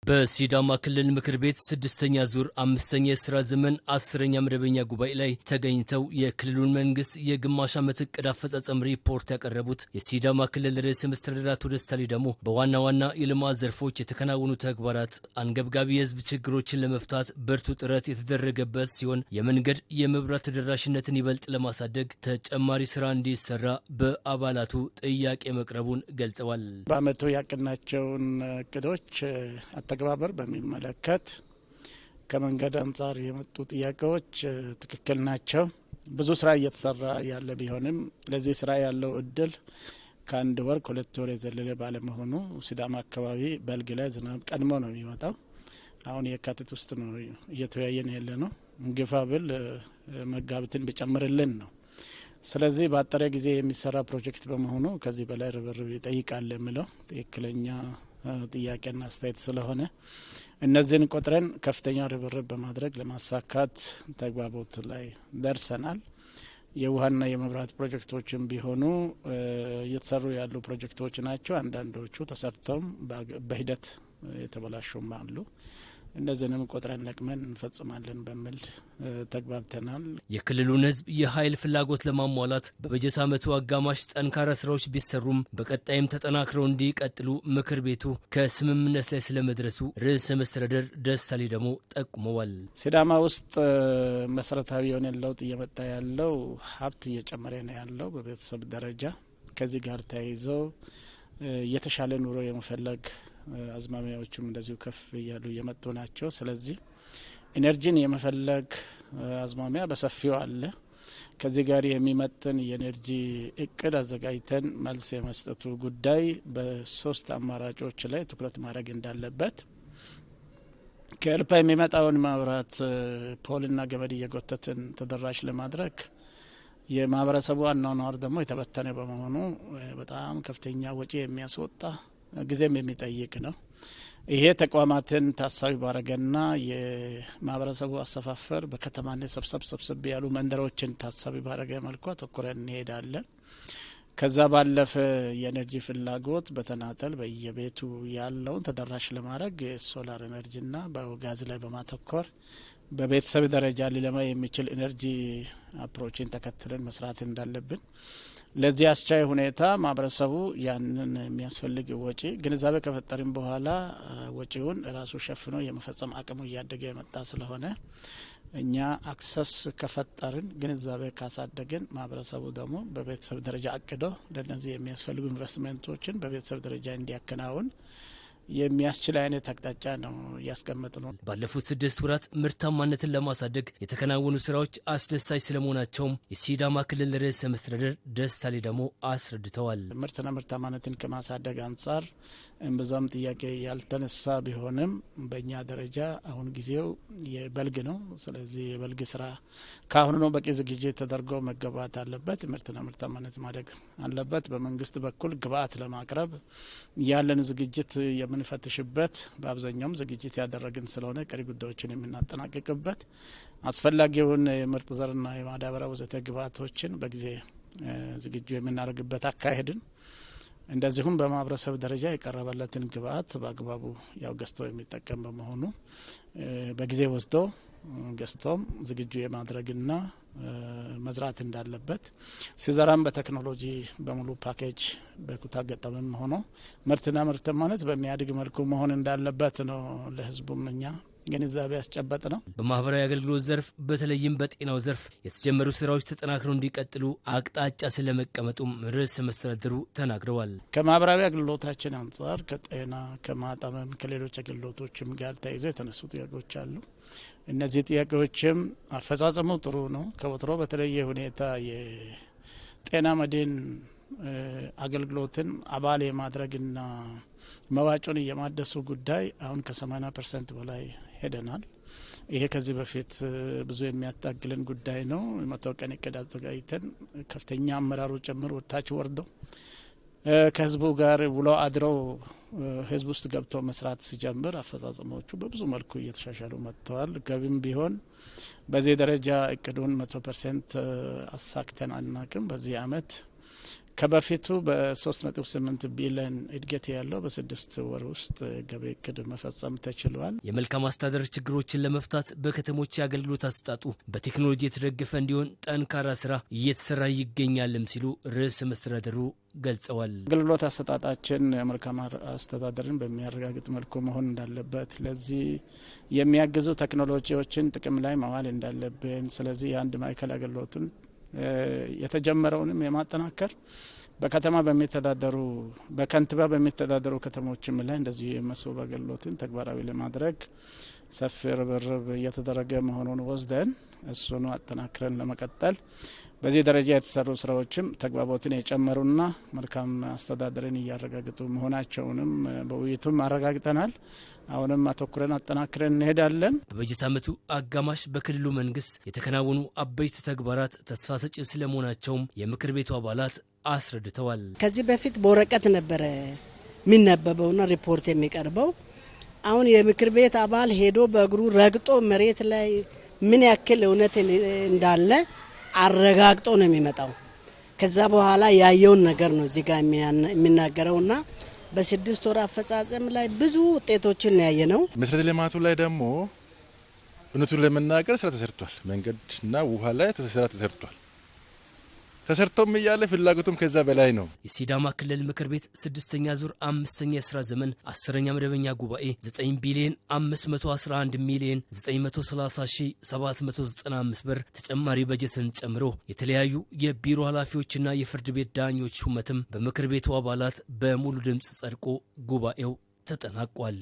በሲዳማ ክልል ምክር ቤት ስድስተኛ ዙር አምስተኛ የስራ ዘመን 10ኛ መደበኛ ጉባኤ ላይ ተገኝተው የክልሉን መንግስት የግማሽ ዓመት እቅድ አፈጻጸም ሪፖርት ያቀረቡት የሲዳማ ክልል ርዕሰ መስተዳድር አቶ ደስታ ሌዳሞ በዋና ዋና የልማት ዘርፎች የተከናወኑ ተግባራት አንገብጋቢ የህዝብ ችግሮችን ለመፍታት ብርቱ ጥረት የተደረገበት ሲሆን የመንገድ የመብራት ተደራሽነትን ይበልጥ ለማሳደግ ተጨማሪ ስራ እንዲሰራ በአባላቱ ጥያቄ መቅረቡን ገልጸዋል። በአመቱ ያቀናቸውን እቅዶች ተግባበር በሚመለከት ከመንገድ አንጻር የመጡ ጥያቄዎች ትክክል ናቸው። ብዙ ስራ እየተሰራ ያለ ቢሆንም ለዚህ ስራ ያለው እድል ከአንድ ወር ከሁለት ወር የዘለለ ባለመሆኑ ሲዳማ አካባቢ በልግ ላይ ዝናብ ቀድሞ ነው የሚመጣው። አሁን የካቲት ውስጥ ነው እየተወያየን ያለ ነው። ግፋ ብል መጋቢትን ቢጨምርልን ነው። ስለዚህ በአጠረ ጊዜ የሚሰራ ፕሮጀክት በመሆኑ ከዚህ በላይ ርብርብ ይጠይቃል የሚለው ትክክለኛ ጥያቄና አስተያየት ስለሆነ እነዚህን ቆጥረን ከፍተኛ ርብርብ በማድረግ ለማሳካት ተግባቦት ላይ ደርሰናል። የውሃና የመብራት ፕሮጀክቶችም ቢሆኑ እየተሰሩ ያሉ ፕሮጀክቶች ናቸው። አንዳንዶቹ ተሰርተውም በሂደት የተበላሹም አሉ። እነዚህንም ቆጥረን ለቅመን እንፈጽማለን በሚል ተግባብተናል። የክልሉን ህዝብ የኃይል ፍላጎት ለማሟላት በበጀት ዓመቱ አጋማሽ ጠንካራ ስራዎች ቢሰሩም በቀጣይም ተጠናክረው እንዲቀጥሉ ምክር ቤቱ ከስምምነት ላይ ስለመድረሱ ርዕሰ መስተዳድር ደስታ ሌዳሞ ጠቁመዋል። ሲዳማ ውስጥ መሰረታዊ የሆነ ለውጥ እየመጣ ያለው ሀብት እየጨመረ ነው ያለው በቤተሰብ ደረጃ። ከዚህ ጋር ተያይዘው የተሻለ ኑሮ የመፈለግ አዝማሚያዎችም እንደዚሁ ከፍ እያሉ እየመጡ ናቸው። ስለዚህ ኢነርጂን የመፈለግ አዝማሚያ በሰፊው አለ። ከዚህ ጋር የሚመጥን የኤነርጂ እቅድ አዘጋጅተን መልስ የመስጠቱ ጉዳይ በሶስት አማራጮች ላይ ትኩረት ማድረግ እንዳለበት፣ ከኤልፓ የሚመጣውን መብራት ፖልና ገመድ እየጎተትን ተደራሽ ለማድረግ የማህበረሰቡ አኗኗር ደግሞ የተበተነ በመሆኑ በጣም ከፍተኛ ወጪ የሚያስወጣ ጊዜም የሚጠይቅ ነው። ይሄ ተቋማትን ታሳቢ ባረገና የማህበረሰቡ አሰፋፈር በከተማነት ሰብሰብ ያሉ መንደሮችን ታሳቢ ባረገ መልኩ አተኩረን እንሄዳለን። ከዛ ባለፈ የኤነርጂ ፍላጎት በተናጠል በየቤቱ ያለውን ተደራሽ ለማድረግ የሶላር ኤነርጂና በጋዝ ላይ በማተኮር በቤተሰብ ደረጃ ሊለማ የሚችል ኤነርጂ አፕሮችን ተከትለን መስራት እንዳለብን፣ ለዚህ አስቻይ ሁኔታ ማህበረሰቡ ያንን የሚያስፈልግ ወጪ ግንዛቤ ከፈጠርን በኋላ ወጪውን ራሱ ሸፍኖ የመፈጸም አቅሙ እያደገ የመጣ ስለሆነ እኛ አክሰስ ከፈጠርን ግንዛቤ ካሳደግን ማህበረሰቡ ደግሞ በቤተሰብ ደረጃ አቅዶ ለነዚህ የሚያስፈልጉ ኢንቨስትመንቶችን በቤተሰብ ደረጃ እንዲያከናውን የሚያስችል አይነት አቅጣጫ ነው ያስቀመጥ ነው። ባለፉት 6 ወራት ምርታማነትን ለማሳደግ የተከናወኑ ስራዎች አስደሳች ስለመሆናቸውም የሲዳማ ክልል ርዕሰ መስተዳድር ደስታ ሌዳሞ አስረድተዋል። ምርትና ምርታማነትን ከማሳደግ አንጻር እምብዛም ጥያቄ ያልተነሳ ቢሆንም በእኛ ደረጃ አሁን ጊዜው የበልግ ነው። ስለዚህ የበልግ ስራ ከአሁኑ ነው በቂ ዝግጅት ተደርጎ መገባት አለበት። ምርትና ምርታማነት ማደግ አለበት። በመንግስት በኩል ግብአት ለማቅረብ ያለን ዝግጅት የምንፈትሽበት፣ በአብዛኛውም ዝግጅት ያደረግን ስለሆነ ቀሪ ጉዳዮችን የምናጠናቅቅበት፣ አስፈላጊውን የምርጥ ዘርና የማዳበሪያ ወዘተ ግብአቶችን በጊዜ ዝግጁ የምናደርግበት አካሄድን፣ እንደዚሁም በማህበረሰብ ደረጃ የቀረበለትን ግብአት በአግባቡ ያው ገዝቶ የሚጠቀም በመሆኑ በጊዜ ወስዶ ገዝቶም ዝግጁ የማድረግና መዝራት እንዳለበት፣ ሲዘራም በቴክኖሎጂ በሙሉ ፓኬጅ በኩታ ገጠምም ሆኖ ምርትና ምርታማነት በሚያድግ መልኩ መሆን እንዳለበት ነው ለህዝቡም እኛ ግንዛቤ ያስጨበጥ ነው። በማህበራዊ አገልግሎት ዘርፍ በተለይም በጤናው ዘርፍ የተጀመሩ ስራዎች ተጠናክረው እንዲቀጥሉ አቅጣጫ ስለመቀመጡም ርዕሰ መስተዳድሩ ተናግረዋል። ከማህበራዊ አገልግሎታችን አንጻር ከጤና ከማጣመም ከሌሎች አገልግሎቶችም ጋር ተይዞ የተነሱ ጥያቄዎች አሉ። እነዚህ ጥያቄዎችም አፈጻጸሙ ጥሩ ነው። ከወትሮ በተለየ ሁኔታ የጤና መድን አገልግሎትን አባል የማድረግና መዋጮን የማደሱ ጉዳይ አሁን ከ80% በላይ ሄደናል። ይሄ ከዚህ በፊት ብዙ የሚያታግልን ጉዳይ ነው። 100 ቀን እቅድ አዘጋጅተን ከፍተኛ አመራሩ ጭምር ወታች ወርዶ ከህዝቡ ጋር ውሎ አድረው ህዝብ ውስጥ ገብቶ መስራት ሲጀምር አፈጻጸሞቹ በብዙ መልኩ እየተሻሻሉ መጥተዋል። ገቢም ቢሆን በዚህ ደረጃ እቅዱን 100% አሳክተን አናቅም። በዚህ አመት ከበፊቱ በ3.8 ቢሊዮን እድገት ያለው በ6 ወር ውስጥ ገቢ እቅድ መፈጸም ተችሏል። የመልካም አስተዳደር ችግሮችን ለመፍታት በከተሞች የአገልግሎት አሰጣጡ በቴክኖሎጂ የተደገፈ እንዲሆን ጠንካራ ስራ እየተሰራ ይገኛልም ሲሉ ርዕሰ መስተዳድሩ ገልጸዋል። አገልግሎት አሰጣጣችን የመልካም አስተዳደርን በሚያረጋግጥ መልኩ መሆን እንዳለበት፣ ለዚህ የሚያግዙ ቴክኖሎጂዎችን ጥቅም ላይ ማዋል እንዳለብን፣ ስለዚህ የአንድ ማዕከል አገልግሎቱን የተጀመረውንም የማጠናከር በከተማ በሚተዳደሩ በከንቲባ በሚተዳደሩ ከተሞችም ላይ እንደዚህ የመሶብ አገልግሎትን ተግባራዊ ለማድረግ ሰፊ ርብርብ እየተደረገ መሆኑን ወስደን እሱን አጠናክረን ለመቀጠል በዚህ ደረጃ የተሰሩ ስራዎችም ተግባቦትን የጨመሩና መልካም አስተዳደርን እያረጋግጡ መሆናቸውንም በውይይቱም አረጋግጠናል። አሁንም አተኩረን አጠናክረን እንሄዳለን። በበጀት ዓመቱ አጋማሽ በክልሉ መንግስት የተከናወኑ አበይት ተግባራት ተስፋ ሰጪ ስለመሆናቸውም የምክር ቤቱ አባላት አስረድተዋል። ከዚህ በፊት በወረቀት ነበረ የሚነበበውና ሪፖርት የሚቀርበው። አሁን የምክር ቤት አባል ሄዶ በእግሩ ረግጦ መሬት ላይ ምን ያክል እውነት እንዳለ አረጋግጦ ነው የሚመጣው። ከዛ በኋላ ያየውን ነገር ነው እዚህ ጋር የሚናገረውና በ6 ወር አፈጻጸም ላይ ብዙ ውጤቶችን ያየ ነው። መሰረተ ልማቱ ላይ ደግሞ እውነቱን ለመናገር ስራ ተሰርቷል። መንገድና ውሃ ላይ ስራ ተሰርቷል። ተሰርቶም እያለ ፍላጎቱም ከዛ በላይ ነው። የሲዳማ ክልል ምክር ቤት 6ኛ ዙር 5ኛ የስራ ዘመን 10ኛ መደበኛ ጉባኤ 9 ቢሊዮን 511 ሚሊዮን 930,795 ብር ተጨማሪ በጀትን ጨምሮ የተለያዩ የቢሮ ኃላፊዎችና የፍርድ ቤት ዳኞች ሹመትም በምክር ቤቱ አባላት በሙሉ ድምፅ ጸድቆ ጉባኤው ተጠናቋል።